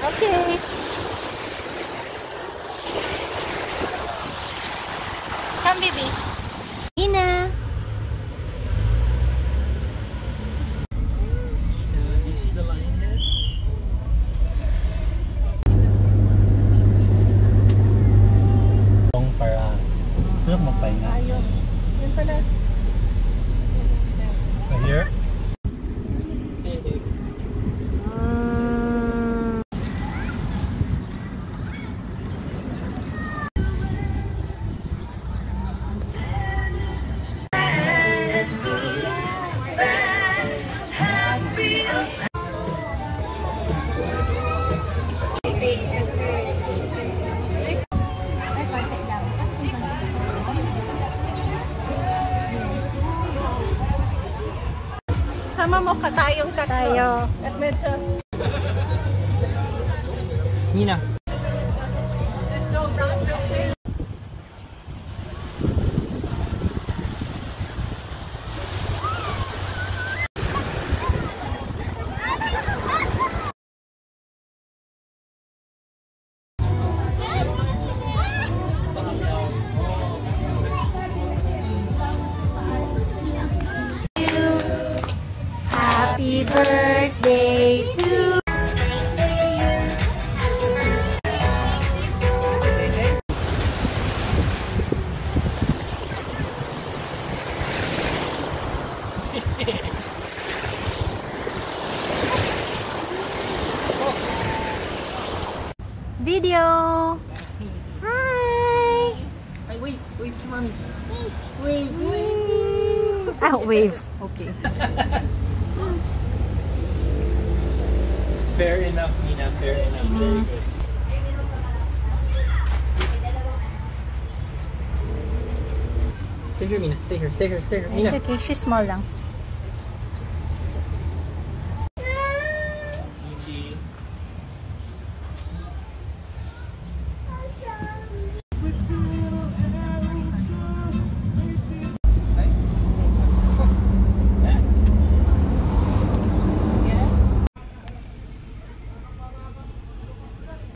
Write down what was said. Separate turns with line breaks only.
Okay. Come, baby. Nina.
Do you see the lion head? Para magpahinga.
Ayun. Yun pala.
Here?
Sama mo ka tayong tatlo. Tayo. At medyo...
Nina.
Let's go round the trip.
Happy birthday to
Video. Hi.
Ay, wave, mommy. Wave.
Ah, wave. Okay.
Fair enough, Nina. Fair enough. Very good. Stay here, Mina. Stay here.
It's okay. She's small lang.